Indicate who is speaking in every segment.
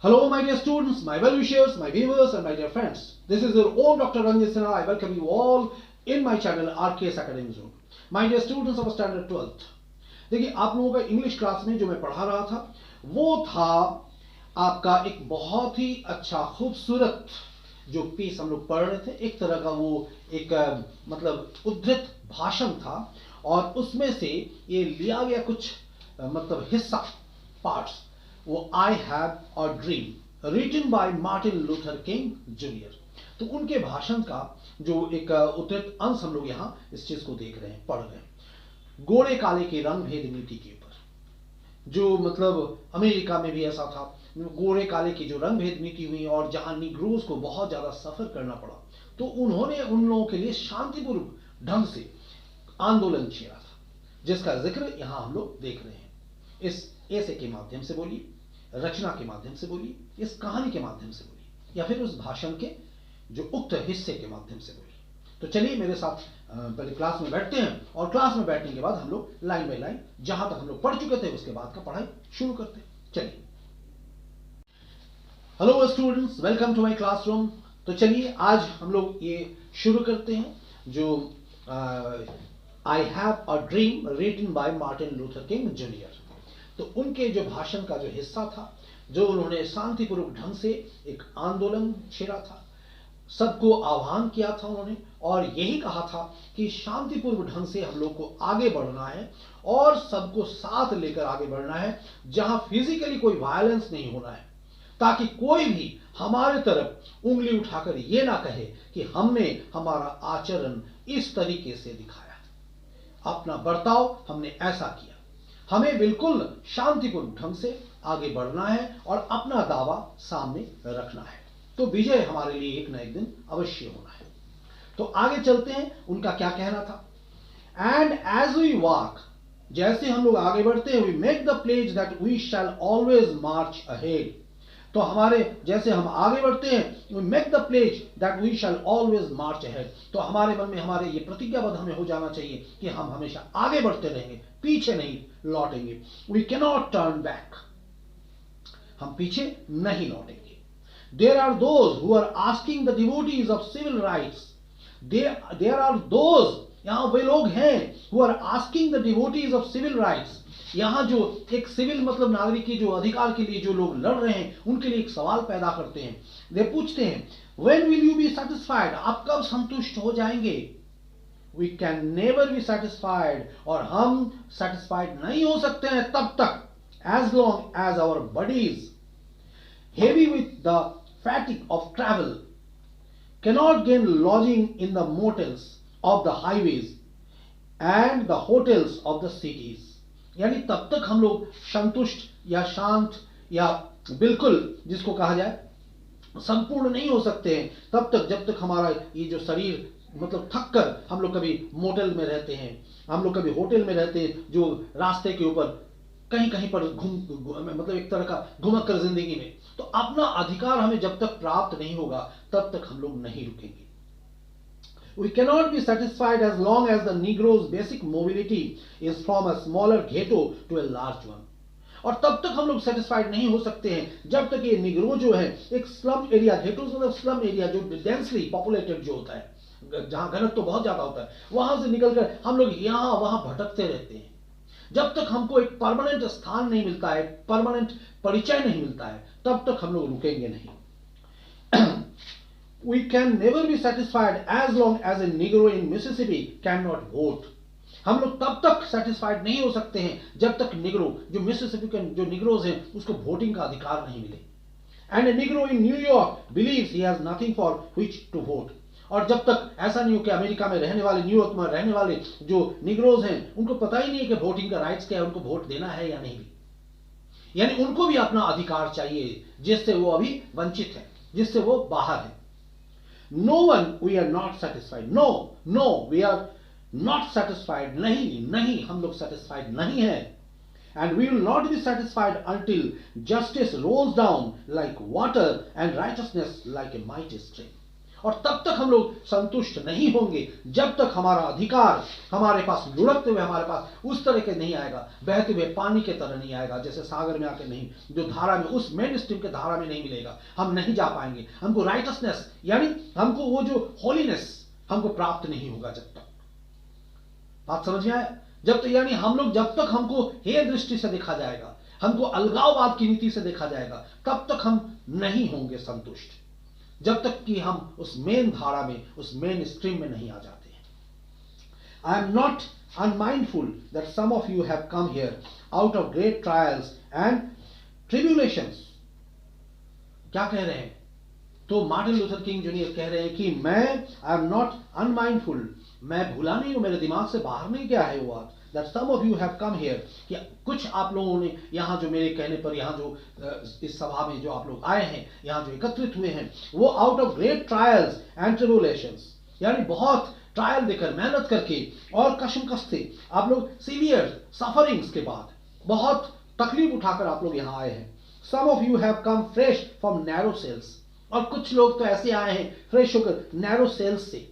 Speaker 1: Hello, my dear students, my well-wishers, my viewers, and my dear friends. This is your own Dr. Ranjit Sinha. I welcome you all in my channel RKS Academy Zone. My dear students of Standard 12th. देखिए, आप लोगों का English class में जो मैं पढ़ा रहा था वो था आपका एक बहुत ही अच्छा खूबसूरत जो पीस हम लोग पढ़ रहे थे। एक तरह का वो एक मतलब उद्धृत भाषण था और उसमें से ये लिया गया कुछ मतलब हिस्सा पार्ट्स वो I have a dream written by Martin Luther King Junior. तो उनके भाषण का जो एक उद्धृत अंश हम लोग यहाँ इस चीज को देख रहे हैं, पढ़ रहे हैं। गोरे काले के रंग भेद नीति के ऊपर जो मतलब अमेरिका में भी ऐसा था, गोरे काले की जो रंग भेद नीति हुई और जहां निग्रोज को बहुत ज्यादा सफर करना पड़ा तो उन्होंने उन लोगों के लिए शांतिपूर्वक ढंग से आंदोलन छेड़ा था, जिसका जिक्र यहां हम लोग देख रहे हैं। इस ऐसे के माध्यम से बोलिए, रचना के माध्यम से बोलिए, इस कहानी के माध्यम से बोलिए या फिर उस भाषण के जो उक्त हिस्से के माध्यम से बोलिए। तो चलिए मेरे साथ पहले क्लास में बैठते हैं और क्लास में बैठने के बाद हम लोग लाइन बाय लाइन जहां तक हम लोग पढ़ चुके थे उसके बाद का पढ़ाई शुरू करते हैं। चलिए, hello students, welcome to my classroom. तो चलिए आज हम लोग ये शुरू करते हैं जो I have a dream written by Martin Luther King Junior. तो उनके जो भाषण का जो हिस्सा था, जो उन्होंने शांतिपूर्वक ढंग से एक आंदोलन छेड़ा था, सबको आह्वान किया था उन्होंने और यही कहा था कि शांतिपूर्वक ढंग से हम लोग को आगे बढ़ना है और सबको साथ लेकर आगे बढ़ना है, जहां फिजिकली कोई वायलेंस नहीं होना है, ताकि कोई भी हमारे तरफ उंगली उठाकर यह ना कहे कि हमने हमारा आचरण इस तरीके से दिखाया, अपना बर्ताव हमने ऐसा किया। हमें बिल्कुल शांतिपूर्ण ढंग से आगे बढ़ना है और अपना दावा सामने रखना है। तो विजय हमारे लिए एक ना एक दिन अवश्य होना है। तो आगे चलते हैं, उनका क्या कहना था। एंड एज वी वॉक, जैसे हम लोग आगे बढ़ते हैं, we make the pledge that we shall always march ahead. तो हमारे जैसे हम आगे बढ़ते हैं, we make the pledge that we shall always march ahead. तो हमारे मन में हमारे ये प्रतिज्ञाबद्ध हमें हो जाना चाहिए कि हम हमेशा आगे बढ़ते रहेंगे, पीछे नहीं लौटेंगे। वी कैनॉट टर्न बैक, हम पीछे नहीं लौटेंगे। There are those who are asking the devotees of civil rights. There are those, यहाँ वे लोग हैं who are asking the devotees of civil rights. यहाँ जो एक सिविल मतलब नागरिक की जो अधिकार के लिए जो लोग लड़ रहे हैं उनके लिए एक सवाल पैदा करते हैं। वे पूछते हैं, when will you be satisfied? आप कब संतुष्ट हो जाएंगे? We can never be satisfied, और हम satisfied नहीं हो सकते हैं तब तक as long as our bodies heavy with the fatigue of travel cannot gain lodging in the motels of the highways and the hotels of the cities. यानी तब तक हम लोग संतुष्ट या शांत या बिल्कुल जिसको कहा जाए संपूर्ण नहीं हो सकते हैं तब तक जब तक हमारा ये जो शरीर मतलब थक कर हम लोग कभी मोटेल में रहते हैं, हम लोग कभी होटल में रहते हैं जो रास्ते के ऊपर कहीं कहीं पर मतलब एक तरह का घुमक्कर जिंदगी में। तो अपना अधिकार हमें जब तक प्राप्त नहीं होगा तब तक हम लोग नहीं रुकेंगे। We cannot be satisfied as long as the Negro's basic mobility is from a smaller ghetto to a large one. और तब तक हम लोग सेटिस्फाइड नहीं हो सकते हैं जब तक ये निग्रो जो है एक स्लम एरिया, घेटो मतलब स्लम एरिया जो डेंसली पॉपुलेटेड जो होता है, जहां घनत्व तो बहुत ज्यादा होता है, वहां से निकलकर हम लोग यहां वहां भटकते रहते हैं। जब तक हमको एक परमानेंट स्थान नहीं मिलता है, परमानेंट परिचय नहीं मिलता है, तब तक हम लोग रुकेंगे नहीं। We can never be satisfied as long as a Negro in Mississippi cannot vote. हम लोग तब तक सेटिस्फाइड नहीं हो सकते हैं जब तक निग्रो जो मिसिसिपी के जो निग्रोज हैं उसको वोटिंग का अधिकार नहीं मिले। And A Negro in New York beliefs he has nothing for which two vote. और जब तक ऐसा नहीं हो कि अमेरिका में रहने वाले, न्यूयॉर्क में रहने वाले जो निग्रोज हैं उनको पता ही नहीं है कि वोटिंग का राइट्स क्या है, उनको वोट देना है या नहीं भी। यानी उनको भी अपना अधिकार चाहिए जिससे वो अभी वंचित है, जिससे वो बाहर है। No one we are not satisfied, no we are not satisfied, नहीं हम लोग सेटिस्फाइड नहीं है। And we will not be satisfied until justice rolls down like water and righteousness like a mighty stream. और तब तक हम लोग संतुष्ट नहीं होंगे जब तक हमारा अधिकार हमारे पास लुढ़कते हुए हमारे पास उस तरह के नहीं आएगा, बहते हुए पानी के तरह नहीं आएगा, जैसे सागर में आके नहीं, जो धारा में, उस मेन स्ट्रीम के धारा में नहीं मिलेगा, हम नहीं जा पाएंगे। हमको राइटसनेस यानी हमको वो जो होलीनेस हमको प्राप्त नहीं होगा जब तक। बात समझ में आया? जब तक यानी हम लोग जब तक हमको हे दृष्टि से देखा जाएगा, हमको अलगाववाद की नीति से देखा जाएगा, तब तक हम नहीं होंगे संतुष्ट, जब तक कि हम उस मेन धारा में, उस मेन स्ट्रीम में नहीं आ जाते हैं। I am not unmindful that some of you have come here out of great trials and tribulations. क्या कह रहे हैं? तो मार्टिन लूथर किंग जूनियर कह रहे हैं कि मैं आई एम नॉट अनमाइंडफुल, मैं भूला नहीं हूं, मेरे दिमाग से बाहर नहीं गया है वो बात। That some of you have come here, कि कुछ आप लोगों ने यहाँ जो मेरे कहने पर यहाँ जो इस सभा में जो आप लोग आए हैं, यहाँ जो एकत्रित हुए हैं, वो out of great trials and tribulations, यानी बहुत ट्रायल देकर, मेहनत करके और कशमकश से आप लोग सीवियर सफरिंग्स के बाद बहुत तकलीफ उठाकर आप लोग यहाँ आए हैं। Some of you have come fresh from narrow cells, और कुछ लोग तो ऐसे आए हैं फ्रेश होकर नैरो सेल्स से,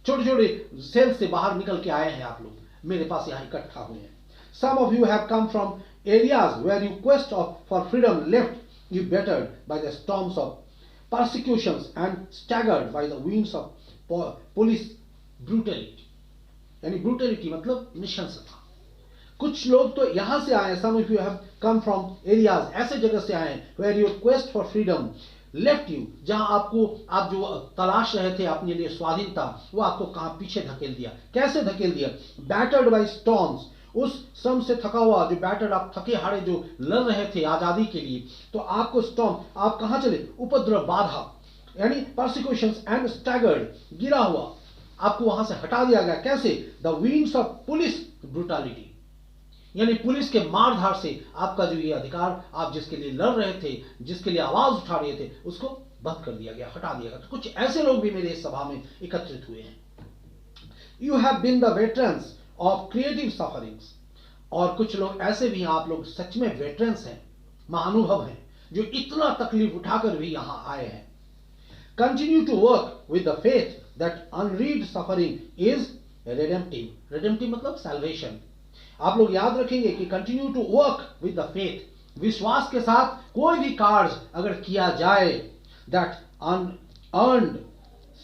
Speaker 1: छोटे छोटे सेल्स से बाहर निकल के आए हैं, आप लोग मेरे पास यहाँ इकट्ठा हुए हैं। Some of you have come from areas where your quest for freedom left you battered by the storms of persecutions and staggered by the winds of police brutality, यानी brutality मतलब निशंसता। कुछ लोग तो यहां से आए, some of you have come from areas, ऐसे जगह से आए where your quest for freedom left you, जहां आप जो तलाश रहे थे अपने लिए स्वाधीनता, वो आपको कहां पीछे धकेल दिया। कैसे धकेल दिया? बैटर्ड बाय स्टॉर्म्स, उस श्रम से थका हुआ, जो बैटर्ड, आप थके हारे जो लड़ रहे थे आजादी के लिए, तो आपको स्टॉर्म, आप कहां चले? उपद्रव, बाधा, यानी परसिक्यूशंस एंड स्टैगर्ड, गिरा हुआ, आपको वहां से हटा दिया गया। कैसे? द विंड्स ऑफ पुलिस ब्रूटालिटी, यानी पुलिस के मारधार से आपका जो ये अधिकार, आप जिसके लिए लड़ रहे थे, जिसके लिए आवाज उठा रहे थे, उसको बंद कर दिया गया, हटा दिया गया। तो कुछ ऐसे लोग भी मेरे इस सभा में एकत्रित हुए हैं। You have been the veterans of creative sufferings, और कुछ लोग ऐसे भी हैं, आप लोग सच में वेटरन्स हैं, महानुभव हैं, जो इतना तकलीफ उठाकर भी यहां आए हैं। Continue to work with the faith that unearned suffering is redemptive. Redemptive मतलब सैल्वेशन। आप लोग याद रखेंगे कि continue to work with the faith, विश्वास के साथ कोई भी कार्य अगर किया जाए, that unearned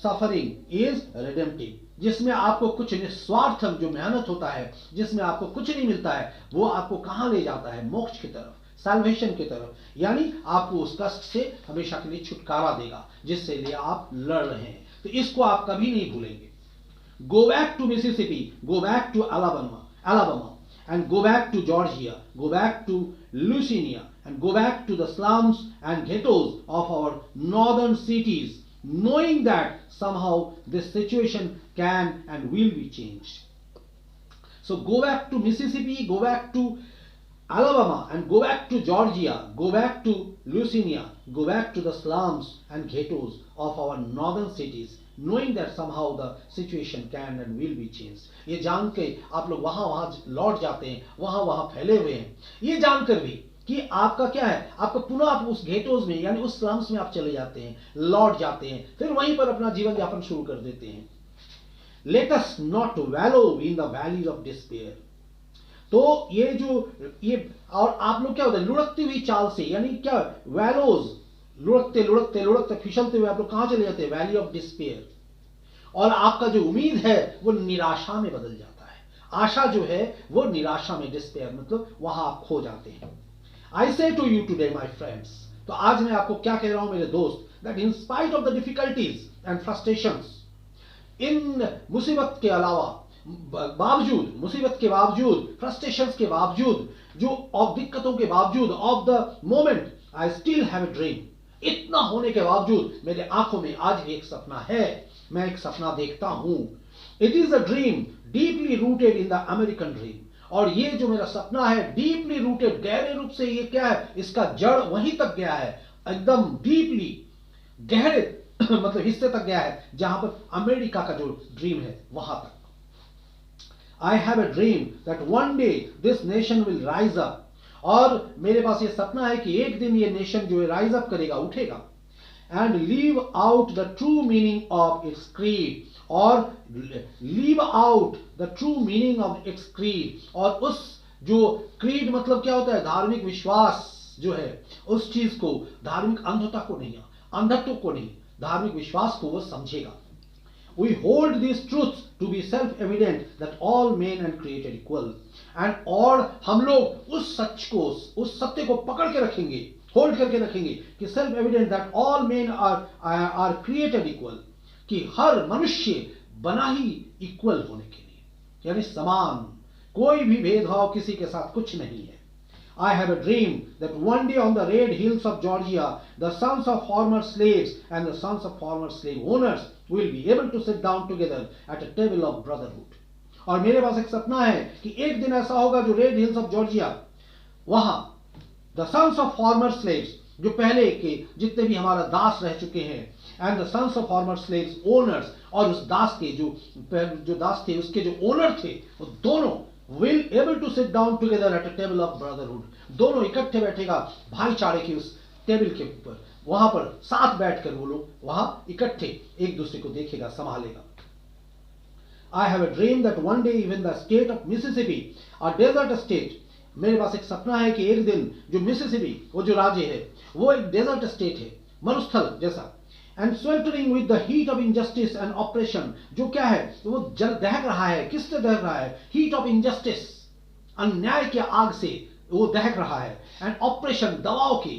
Speaker 1: suffering is redemptive, जिसमें आपको कुछ निस्वार्थक जो मेहनत होता है, जिसमें आपको कुछ नहीं मिलता है, वो आपको कहां ले जाता है? मोक्ष की तरफ, सैल्वेशन की तरफ, यानी आपको उस कष्ट से हमेशा के लिए छुटकारा देगा जिससे लिए आप लड़ रहे हैं। तो इसको आप कभी नहीं भूलेंगे। Go back to Mississippi, go back to Alabama, and go back to Georgia, go back to Louisiana, and go back to the slums and ghettos of our northern cities, knowing that somehow this situation can and will be changed. So go back to Mississippi, go back to Alabama, and go back to Georgia, go back to Louisiana, go back to the slums and ghettos of our northern cities, knowing that somehow the situation can and will be changed. ये जान के आप लोग वहां लौट जाते हैं, वहां फैले हुए हैं, ये जानकर भी कि आपका क्या है, आपका पुनः आप उस घेटोज में यानी उस स्लम्स में आप चले जाते हैं, लौट जाते हैं, फिर वहीं पर अपना जीवन यापन शुरू कर देते हैं। Let us not wallow in the valleys of despair. तो ये और आप लोग क्या होता है, लुढ़कती हुई चाल से, यानी क्या, वैलोज, लुढ़कते फिसलते हुए आप लोग कहां चले जाते हैं? Valley of despair. और आपका जो उम्मीद है वो निराशा में बदल जाता है, आशा जो है वो निराशा में, डिस्पेयर मतलब वहां आप खो जाते हैं। I say to you today my friends, तो आज मैं आपको क्या कह रहा हूं मेरे दोस्त, that in spite of the difficulties and frustrations, इन मुसीबत के अलावा, बावजूद, मुसीबत के बावजूद, फ्रस्ट्रेशंस के बावजूद, जो ऑफ दिक्कतों के बावजूद, of the moment I still have a dream, इतना होने के बावजूद मेरे आंखों में आज भी एक सपना है, मैं एक सपना देखता हूं। It is a dream deeply rooted in the American dream, और ये जो मेरा सपना है डीपली रूटेड, गहरे रूप से ये क्या है, इसका जड़ वहीं तक गया है, एकदम डीपली, गहरे मतलब हिस्से तक गया है, जहां पर अमेरिका का जो ड्रीम है वहां तक। आई have a dream that one day this nation will rise up, और मेरे पास ये सपना है कि एक दिन ये नेशन जो है राइज अप करेगा, उठेगा, and leave out the true meaning of its creed, और leave out the true meaning of its creed, और उस जो creed मतलब क्या होता है, धार्मिक विश्वास जो है, उस चीज को, धार्मिक अंधत्व को नहीं, धार्मिक विश्वास को वो समझेगा. We hold these truths to be self-evident that all men are created equal. And और हम लोग उस सच को, उस सत्य को पकड़ के रखेंगे, होल्ड करके रखेंगे कि self evident that all men are created equal, कि हर मनुष्य बना ही इक्वल होने के लिए, यानी समान, कोई भी भेदभाव किसी के साथ कुछ नहीं है. I have a dream that one day on the red hills of Georgia, the sons of former slaves and the sons of former slave owners will be able to sit down together at a table of brotherhood. और मेरे पास एक सपना है कि एक दिन ऐसा होगा जो रेड हिल्स ऑफ जॉर्जिया, वहां the sons of former slaves, जो पहले के जितने भी हमारा दास रह चुके हैं, and the sons of former slaves owners, और उस दास के जो दास थे उसके जो ओनर थे, वो दोनों will able to sit down together at a table of brotherhood. दोनों इकट्ठे बैठेगा भाईचारे की उस टेबल के ऊपर, वहां पर साथ बैठकर वो लोग वहां इकट्ठे एक दूसरे को देखेगा, संभालेगा. I have a dream that one day even the state of Mississippi, a desert state, मेरे पास एक सपना है कि एक दिन जो मिसिसिपी, वो जो राज्य है, वो एक डेजर्ट स्टेट है, मरुस्थल जैसा, and sweltering with the heat of injustice and oppression, जो क्या है, वो जल दहक रहा है. किससे दहक रहा है? heat of injustice, अन्याय के आग से वो दहक रहा है, and oppression, दबाव की,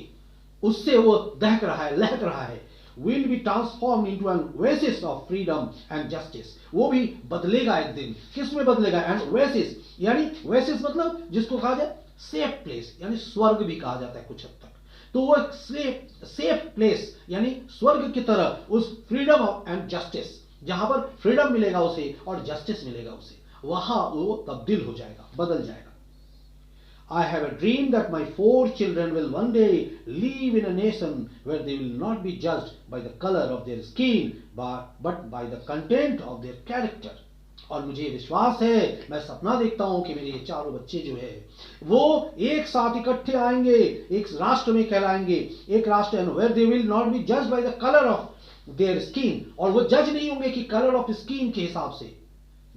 Speaker 1: उससे वो दहक रहा है, लहक रहा है. will be transformed into an oasis of freedom and justice. वो भी बदलेगा एक दिन. किस में बदलेगा? and oasis, यानी oasis मतलब जिसको कहा जाए सेफ प्लेस, यानी स्वर्ग भी कहा जाता है कुछ हद तक. तो वो एक सेफ प्लेस, यानी स्वर्ग की तरह, उस फ्रीडम एंड जस्टिस, जहां पर फ्रीडम मिलेगा उसे और जस्टिस मिलेगा उसे, वहां वो तब्दील हो जाएगा, बदल जाएगा. I have a dream that my 4 children will one day live in a nation where they will not be judged by the color of their skin but by the content of their character. और मुझे विश्वास है, मैं सपना देखता हूं कि मेरे ये चारों बच्चे जो है वो एक साथ इकट्ठे आएंगे, एक राष्ट्र में कहलाएंगे, एक राष्ट्र, and where they will not be judged by the color of their skin, और वो जज नहीं होंगे कि कलर ऑफ स्किन के हिसाब से,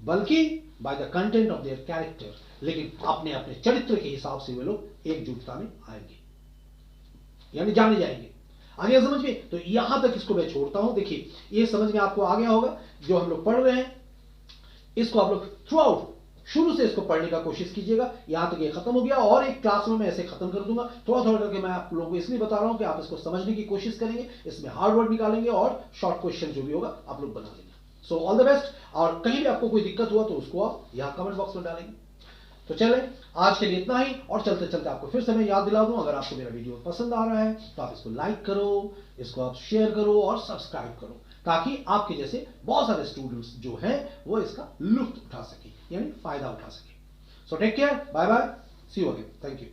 Speaker 1: बल्कि by the content of their character, लेकिन अपने अपने चरित्र के हिसाब से वे लोग एकजुटता में आएंगे, यानी जाने जाएंगे. आगे समझ में? तो यहां तक इसको मैं छोड़ता हूं. देखिए ये समझ में आपको आ गया होगा. जो हम लोग पढ़ रहे हैं इसको आप लोग थ्रू आउट, शुरू से इसको पढ़ने का कोशिश कीजिएगा. यहां तक ये खत्म हो गया, और एक क्लास में मैं ऐसे खत्म कर दूंगा. थोड़ा थोड़ा करके मैं आप लोगों को इसलिए बता रहा हूं कि आप इसको समझने की कोशिश करेंगे, इसमें हार्ड वर्ड निकालेंगे और शॉर्ट क्वेश्चन जो भी होगा आप लोग बना लेंगे. So all the best. और कहीं भी आपको कोई दिक्कत हुआ तो उसको आप यहां कमेंट बॉक्स में डालेंगे. तो चले, आज के लिए इतना ही. और चलते चलते आपको फिर से मैं याद दिला दूं, अगर आपको मेरा वीडियो पसंद आ रहा है तो आप इसको लाइक करो, इसको आप शेयर करो और सब्सक्राइब करो, ताकि आपके जैसे बहुत सारे स्टूडेंट्स जो हैं वो इसका लुत्फ उठा सके, यानी फायदा उठा सके. So take care, bye bye, see you again, thank you.